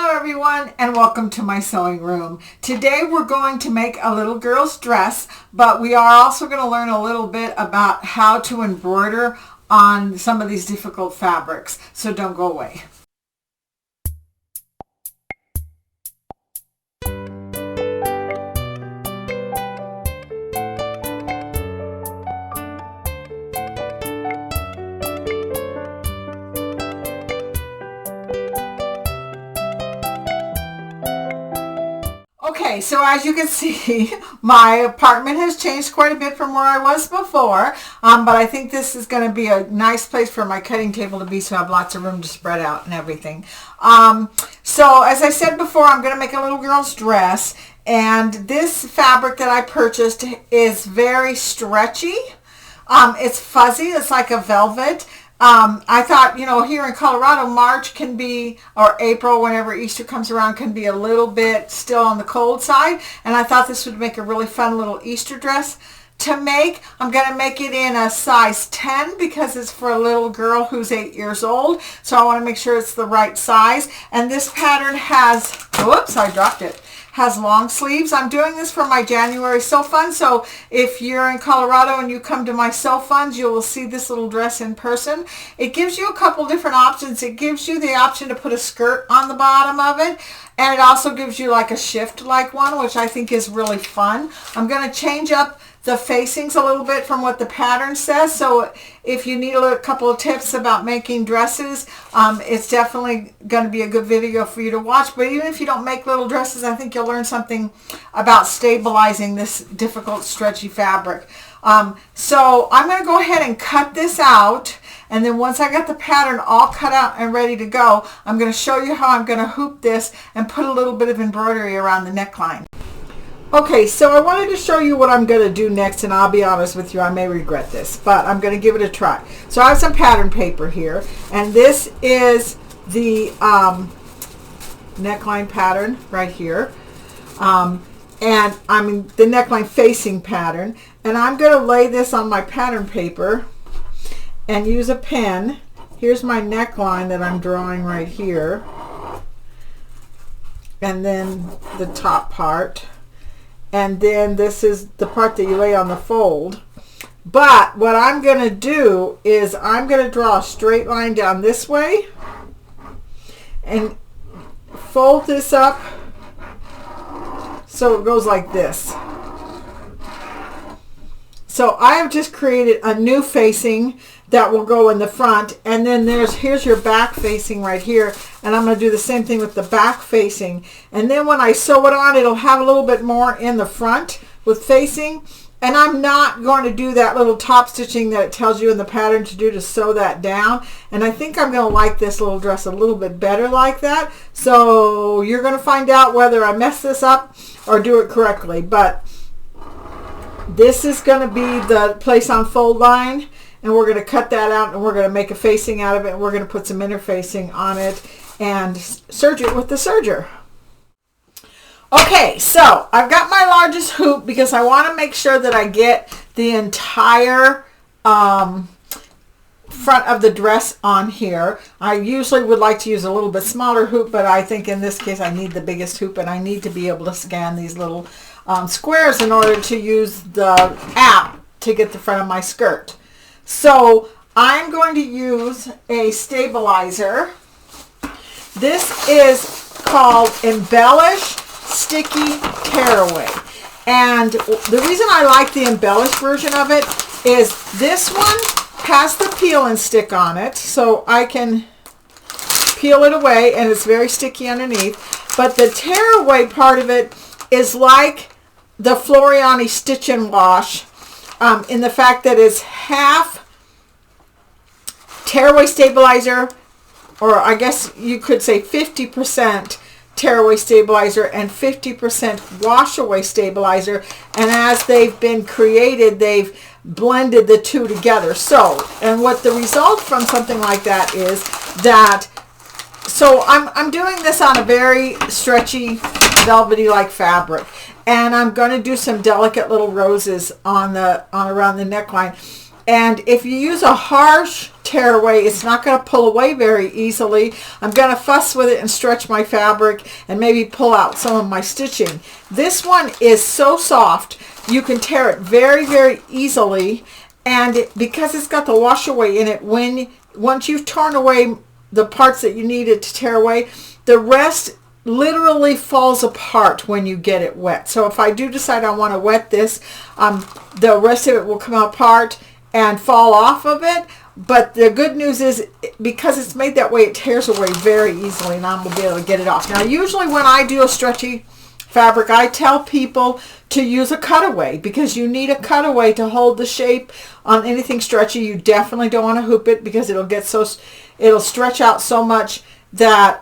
Hello everyone and welcome to my sewing room. Today we're going to make a little girl's dress, but we are also going to learn a little bit about how to embroider on some of these difficult fabrics. So don't go away. Okay, so as you can see, my apartment has changed quite a bit from where I was before, but I think this is going to be a nice place for my cutting table to be, so I have lots of room to spread out and everything. So as I said before, I'm going to make a little girl's dress, and this fabric that I purchased is very stretchy. It's fuzzy, it's like a velvet. I thought, here in Colorado, March can be, or April, whenever Easter comes around, can be a little bit still on the cold side. And I thought this would make a really fun little Easter dress to make. I'm going to make it in a size 10 because it's for a little girl who's 8 years old. So I want to make sure it's the right size. And this pattern has, whoops, I dropped it. Has long sleeves. I'm doing this for my January sew fund, so if you're in Colorado and you come to my sew funds, you will see this little dress in person. It gives you a couple different options. It gives you the option to put a skirt on the bottom of it, and it also gives you like a shift like one, which I think is really fun. I'm going to change up the facings a little bit from what the pattern says, so if you need a couple of tips about making dresses, it's definitely going to be a good video for you to watch. But even if you don't make little dresses, I think you'll learn something about stabilizing this difficult stretchy fabric. So I'm going to go ahead and cut this out, and then once I got the pattern all cut out and ready to go, I'm going to show you how I'm going to hoop this and put a little bit of embroidery around the neckline. Okay, so I wanted to show you what I'm going to do next, and I'll be honest with you, I may regret this, but I'm going to give it a try. So I have some pattern paper here, and this is the neckline pattern right here, and the neckline facing pattern, and I'm going to lay this on my pattern paper and use a pen. Here's my neckline that I'm drawing right here, and then the top part. And then this is the part that you lay on the fold. But what I'm going to do is I'm going to draw a straight line down this way and fold this up so it goes like this. So I have just created a new facing that will go in the front, and then here's your back facing right here, and I'm going to do the same thing with the back facing. And then when I sew it on, it'll have a little bit more in the front with facing, and I'm not going to do that little top stitching that it tells you in the pattern to do to sew that down. And I think I'm going to like this little dress a little bit better like that. So you're going to find out whether I mess this up or do it correctly. But this is going to be the place on fold line, and we're going to cut that out, and we're going to make a facing out of it, and we're going to put some interfacing on it and serge it with the serger. Okay, so I've got my largest hoop because I want to make sure that I get the entire front of the dress on here. I usually would like to use a little bit smaller hoop, but I think in this case I need the biggest hoop, and I need to be able to scan these little squares in order to use the app to get the front of my skirt. So I'm going to use a stabilizer. This is called Embellish Sticky Tearaway. And the reason I like the embellished version of it is this one has the peel and stick on it, so I can peel it away and it's very sticky underneath. But the tearaway part of it is like the Floriani Stitch and Wash, in the fact that it's half tearaway stabilizer, or I guess you could say 50% tearaway stabilizer and 50% wash away stabilizer, and as they've been created, they've blended the two together. So, and what the result from something like that is that, so I'm doing this on a very stretchy, velvety like fabric, and I'm going to do some delicate little roses on around the neckline. And if you use a harsh tearaway, it's not going to pull away very easily. I'm going to fuss with it and stretch my fabric and maybe pull out some of my stitching. This one is so soft, you can tear it very, very easily. And because it's got the wash away in it, once you've torn away the parts that you needed to tear away, the rest literally falls apart when you get it wet. So if I do decide I want to wet this, the rest of it will come apart and fall off of it. But the good news is, because it's made that way, it tears away very easily, and I'm going to be able to get it off. Now, usually when I do a stretchy fabric, I tell people to use a cutaway, because you need a cutaway to hold the shape on anything stretchy. You definitely don't want to hoop it, because it'll stretch out so much that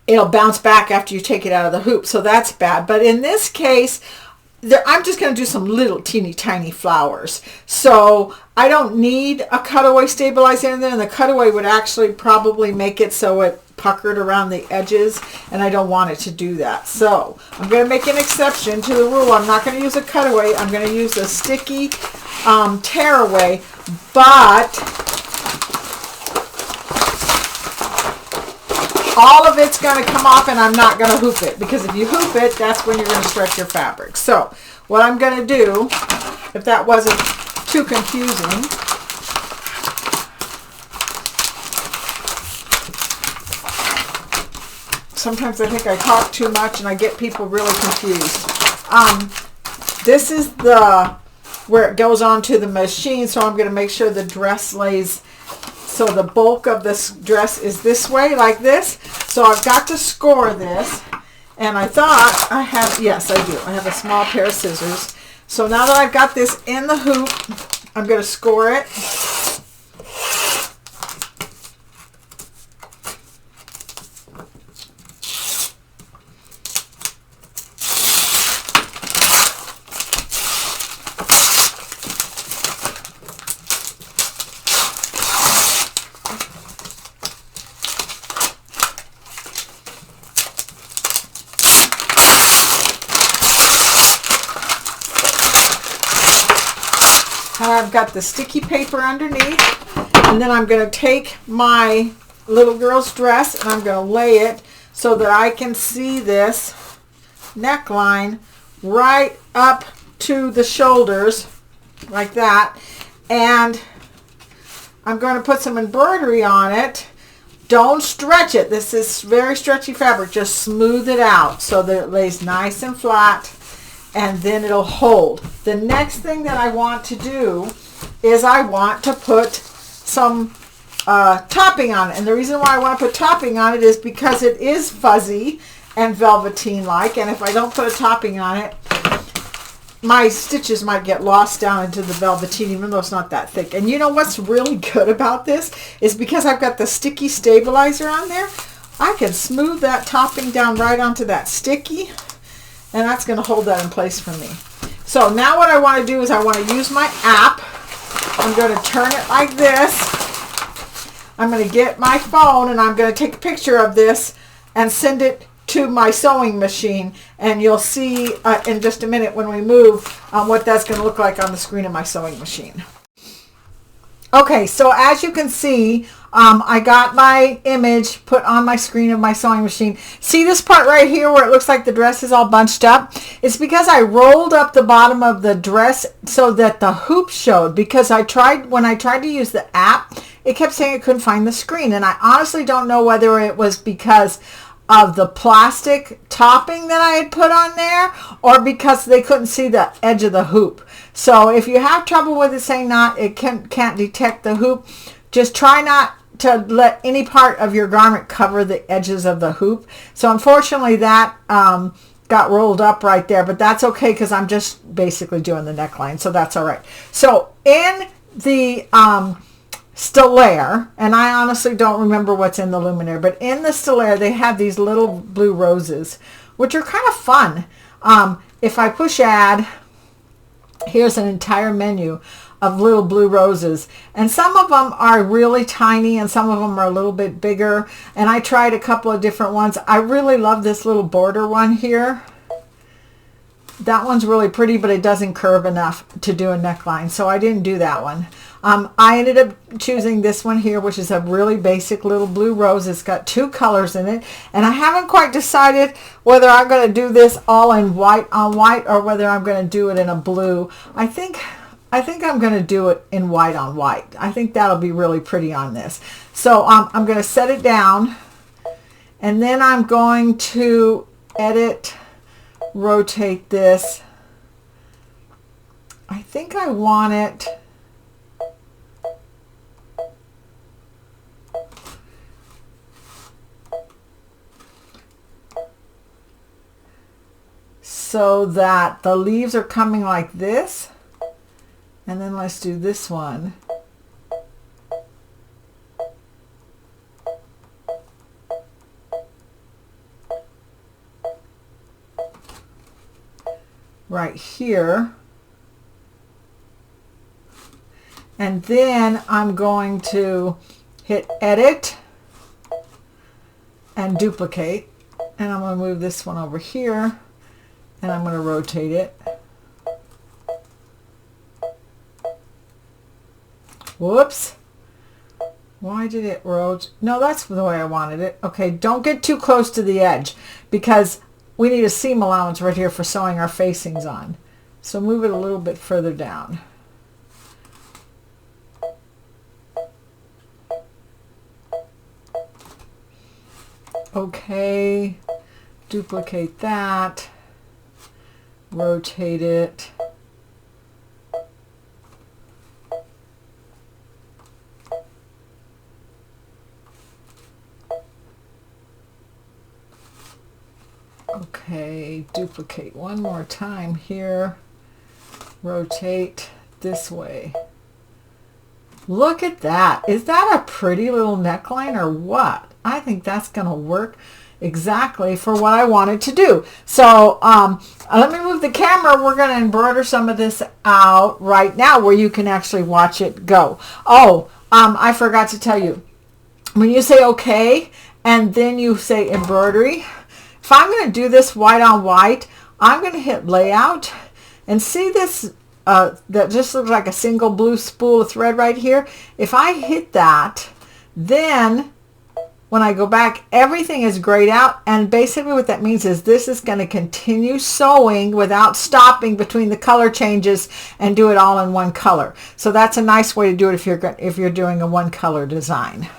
it'll bounce back after you take it out of the hoop. So that's bad. But in this case, I'm just going to do some little teeny tiny flowers. So I don't need a cutaway stabilizer in there, and the cutaway would actually probably make it so it puckered around the edges, and I don't want it to do that. So I'm going to make an exception to the rule. I'm not going to use a cutaway. I'm going to use a sticky tearaway, but all of it's going to come off, and I'm not going to hoop it, because if you hoop it, that's when you're going to stretch your fabric. So what I'm going to do, if that wasn't too confusing, sometimes I think I talk too much and I get people really confused. This is where it goes onto the machine, so I'm going to make sure the dress lays. So the bulk of this dress is this way, like this. So I've got to score this. And I thought I have, yes, I do. I have a small pair of scissors. So now that I've got this in the hoop, I'm going to score it. I've got the sticky paper underneath, and then I'm going to take my little girl's dress and I'm going to lay it so that I can see this neckline right up to the shoulders, like that. And I'm going to put some embroidery on it. Don't stretch it. This is very stretchy fabric. Just smooth it out so that it lays nice and flat, and then it'll hold. The next thing that I want to do is I want to put some topping on it. And the reason why I want to put topping on it is because it is fuzzy and velveteen-like, and if I don't put a topping on it, my stitches might get lost down into the velveteen, even though it's not that thick. And you know what's really good about this is, because I've got the sticky stabilizer on there, I can smooth that topping down right onto that sticky, and that's going to hold that in place for me. So now what I want to do is I want to use my app. I'm going to turn it like this. I'm going to get my phone and I'm going to take a picture of this and send it to my sewing machine, and you'll see in just a minute when we move what that's going to look like on the screen of my sewing machine. Okay, so as you can see, I got my image put on my screen of my sewing machine. See this part right here where it looks like the dress is all bunched up? It's because I rolled up the bottom of the dress so that the hoop showed, because when I tried to use the app, it kept saying I couldn't find the screen, and I honestly don't know whether it was because of the plastic topping that I had put on there, or because they couldn't see the edge of the hoop. So if you have trouble with it saying it can't detect the hoop, just try not to let any part of your garment cover the edges of the hoop. So unfortunately that got rolled up right there, but that's okay because I'm just basically doing the neckline, so that's all right. So in the Stellaire, and I honestly don't remember what's in the Luminaire, but in the Stellaire they have these little blue roses, which are kind of fun. If I push add, here's an entire menu of little blue roses, and some of them are really tiny and some of them are a little bit bigger, and I tried a couple of different ones. I really love this little border one here. That one's really pretty, but it doesn't curve enough to do a neckline, so I didn't do that one. I ended up choosing this one here, which is a really basic little blue rose. It's got 2 colors in it, and I haven't quite decided whether I'm going to do this all in white on white or whether I'm going to do it in a blue. I think I'm going to do it in white on white. I think that'll be really pretty on this. So I'm going to set it down, and then I'm going to edit, rotate this. I think I want it so that the leaves are coming like this. And then let's do this one. Right here. And then I'm going to hit edit and duplicate. And I'm going to move this one over here. And I'm going to rotate it. Whoops. Why did it rotate? No, that's the way I wanted it. Okay, don't get too close to the edge because we need a seam allowance right here for sewing our facings on. So move it a little bit further down. Okay, duplicate that, rotate it. Okay, duplicate one more time here, rotate this way. Look at that. Is that a pretty little neckline or what? I think that's going to work exactly for what I wanted to do. So let me move the camera. We're going to embroider some of this out right now where you can actually watch it go. Oh, I forgot to tell you. When you say okay and then you say embroidery, if I'm going to do this white on white, I'm going to hit layout and see this that just looks like a single blue spool of thread right here. If I hit that, then when I go back, everything is grayed out, and basically what that means is this is going to continue sewing without stopping between the color changes and do it all in one color. So that's a nice way to do it if you're doing a one color design.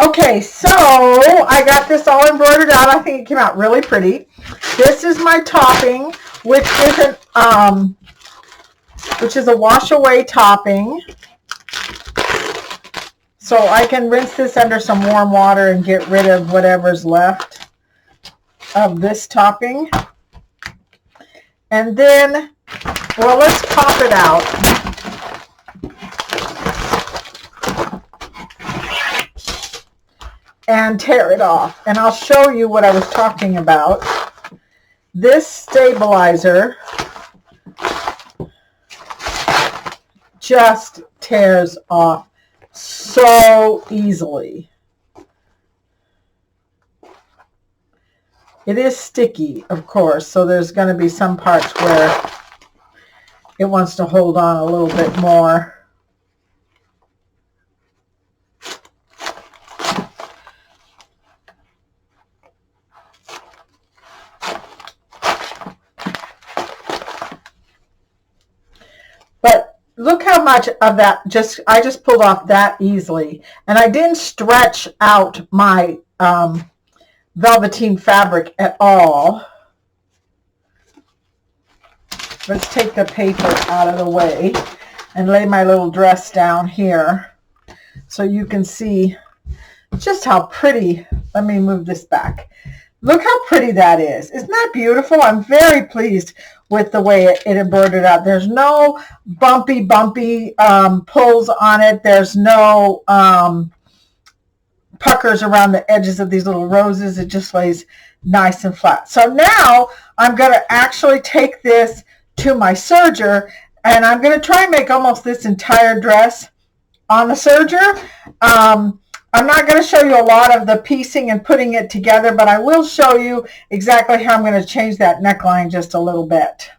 Okay, so I got this all embroidered out. I think it came out really pretty. This is my topping, which is a wash away topping. So I can rinse this under some warm water and get rid of whatever's left of this topping. And then, well, let's pop it out. And tear it off. And I'll show you what I was talking about. This stabilizer just tears off so easily. It is sticky, of course, so there's going to be some parts where it wants to hold on a little bit more. But look how much of that I just pulled off that easily. And I didn't stretch out my velveteen fabric at all. Let's take the paper out of the way and lay my little dress down here so you can see just how pretty. Let me move this back. Look how pretty that is. Isn't that beautiful? I'm very pleased with the way it embroidered out. There's no bumpy pulls on it. There's no puckers around the edges of these little roses. It just lays nice and flat. So now I'm going to actually take this to my serger, and I'm going to try and make almost this entire dress on the serger. I'm not going to show you a lot of the piecing and putting it together, but I will show you exactly how I'm going to change that neckline just a little bit.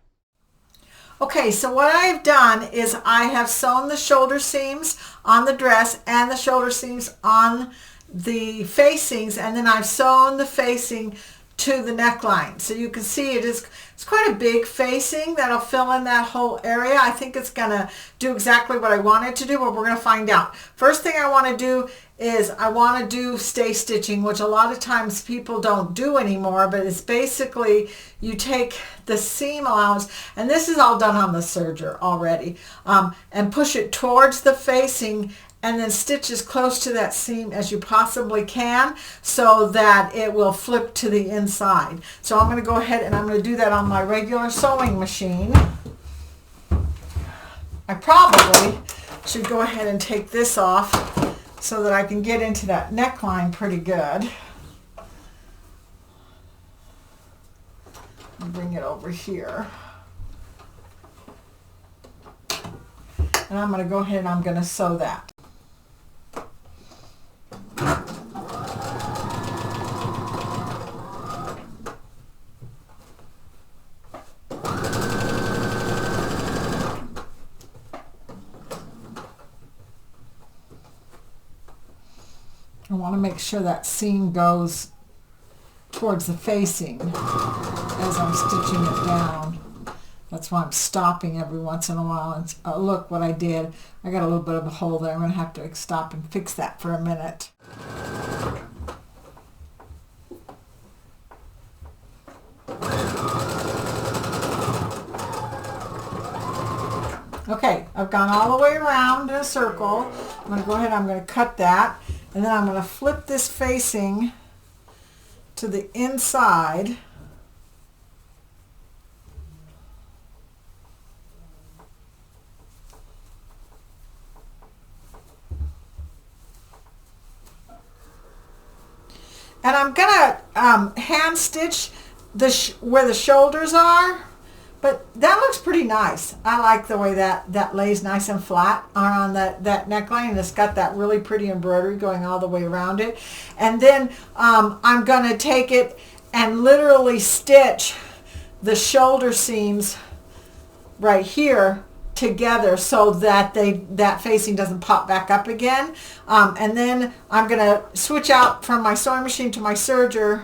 Okay, so what I've done is I have sewn the shoulder seams on the dress and the shoulder seams on the facings, and then I've sewn the facing to the neckline. So you can see it's quite a big facing that'll fill in that whole area. I think it's gonna do exactly what I want it to do, but we're gonna find out. First thing I want to do is I want to do stay stitching, which a lot of times people don't do anymore, but it's basically you take the seam allowance, and this is all done on the serger already, and push it towards the facing, and then stitch as close to that seam as you possibly can so that it will flip to the inside. So I'm going to go ahead and I'm going to do that on my regular sewing machine. I probably should go ahead and take this off so that I can get into that neckline pretty good. Bring it over here. And I'm going to go ahead and I'm going to sew that. I want to make sure that seam goes towards the facing as I'm stitching it down. That's why I'm stopping every once in a while. And look what I did. I got a little bit of a hole there. I'm going to have to stop and fix that for a minute. Okay, I've gone all the way around in a circle. I'm going to go ahead and I'm going to cut that. And then I'm going to flip this facing to the inside. And I'm going to hand stitch where the shoulders are. But that looks pretty nice. I like the way that lays nice and flat on that neckline, and it's got that really pretty embroidery going all the way around it. And then I'm going to take it and literally stitch the shoulder seams right here together so that that facing doesn't pop back up again. And then I'm going to switch out from my sewing machine to my serger,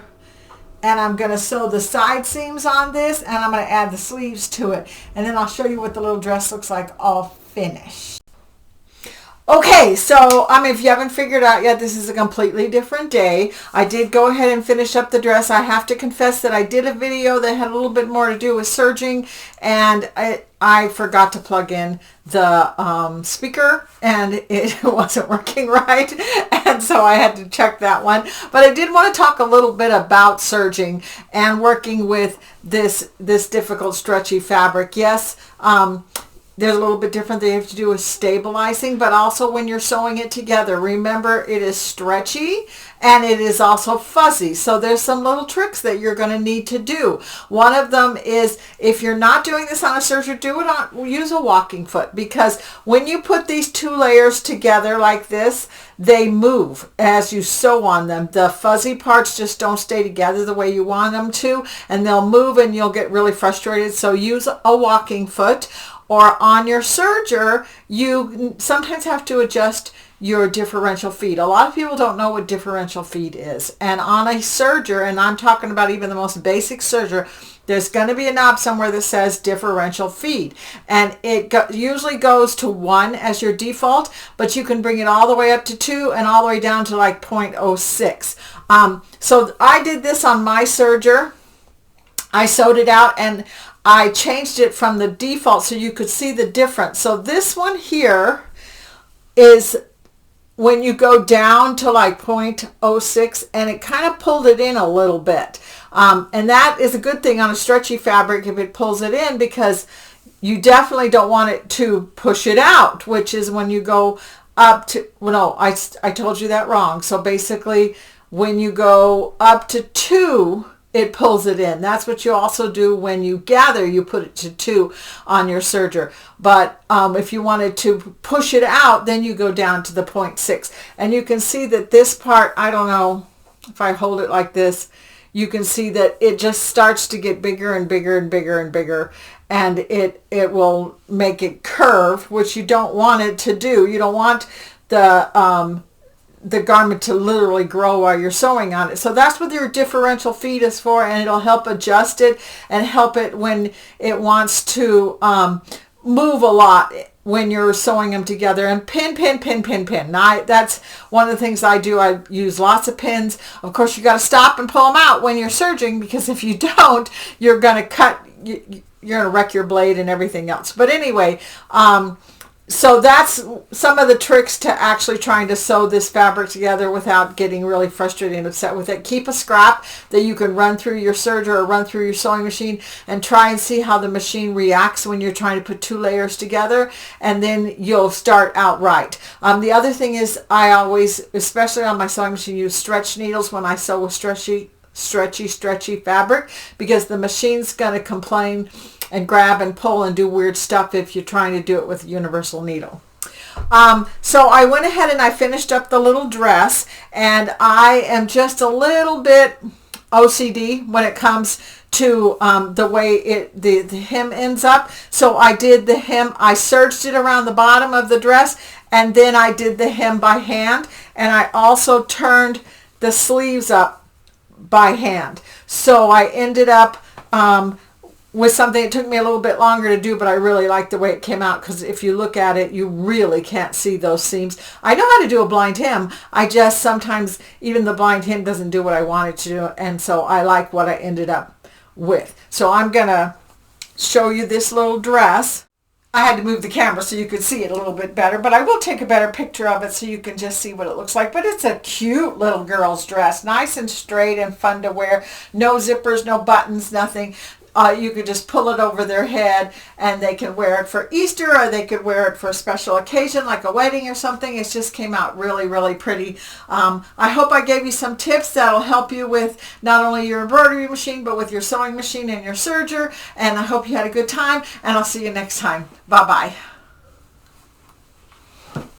and I'm going to sew the side seams on this, and I'm going to add the sleeves to it. And then I'll show you what the little dress looks like all finished. Okay, so if you haven't figured out yet, this is a completely different day. I did go ahead and finish up the dress. I have to confess that I did a video that had a little bit more to do with serging, and I forgot to plug in the speaker, and it wasn't working right, and so I had to check that one. But I did want to talk a little bit about serging and working with this difficult stretchy fabric. Yes, there's a little bit different that you have to do with stabilizing, but also when you're sewing it together, remember it is stretchy and it is also fuzzy. So there's some little tricks that you're going to need to do. One of them is, if you're not doing this on a serger, use a walking foot, because when you put these two layers together like this, they move as you sew on them. The fuzzy parts just don't stay together the way you want them to, and they'll move and you'll get really frustrated. So use a walking foot. Or on your serger, you sometimes have to adjust your differential feed. A lot of people don't know what differential feed is. And on a serger, and I'm talking about even the most basic serger, there's going to be a knob somewhere that says differential feed. And it usually goes to 1 as your default, but you can bring it all the way up to 2 and all the way down to like 0.06. So I did this on my serger. I sewed it out and I changed it from the default so you could see the difference. So this one here is when you go down to like 0.06, and it kind of pulled it in a little bit. And that is a good thing on a stretchy fabric if it pulls it in, because you definitely don't want it to push it out, which is when you go up to, well, no, I told you that wrong. So basically when you go up to 2, it pulls it in. That's what you also do when you gather. You put it to 2 on your serger. But if you wanted to push it out, then you go down to the 0.6. And you can see that this part, I don't know if I hold it like this, you can see that it just starts to get bigger and bigger and bigger and bigger. And it will make it curve, which you don't want it to do. You don't want the garment to literally grow while you're sewing on it. So that's what your differential feed is for, and it'll help adjust it and help it when it wants to move a lot when you're sewing them together. And pin. Now, that's one of the things I do. I use lots of pins. Of course, you got to stop and pull them out when you're serging, because if you don't, you're going to cut, you're going to wreck your blade and everything else. But anyway, so that's some of the tricks to actually trying to sew this fabric together without getting really frustrated and upset with it. Keep a scrap that you can run through your serger or run through your sewing machine and try and see how the machine reacts when you're trying to put 2 layers together, and then you'll start out right. The other thing is, I always, especially on my sewing machine, use stretch needles when I sew with stretchy fabric, because the machine's going to complain and grab and pull and do weird stuff if you're trying to do it with a universal needle. So I went ahead and I finished up the little dress, and I am just a little bit OCD when it comes to the way the hem ends up. So I did the hem, I serged it around the bottom of the dress, and then I did the hem by hand, and I also turned the sleeves up by hand. So I ended up with something. It took me a little bit longer to do, but I really like the way it came out, because if you look at it, you really can't see those seams. I know how to do a blind hem. I just sometimes, even the blind hem doesn't do what I wanted to do, and so I like what I ended up with. So I'm gonna show you this little dress. I had to move the camera so you could see it a little bit better, but I will take a better picture of it so you can just see what it looks like. But it's a cute little girl's dress, nice and straight and fun to wear. No zippers, no buttons, nothing. You could just pull it over their head, and they can wear it for Easter, or they could wear it for a special occasion like a wedding or something. It just came out really, really pretty. I hope I gave you some tips that'll help you with not only your embroidery machine, but with your sewing machine and your serger. And I hope you had a good time, and I'll see you next time. Bye-bye.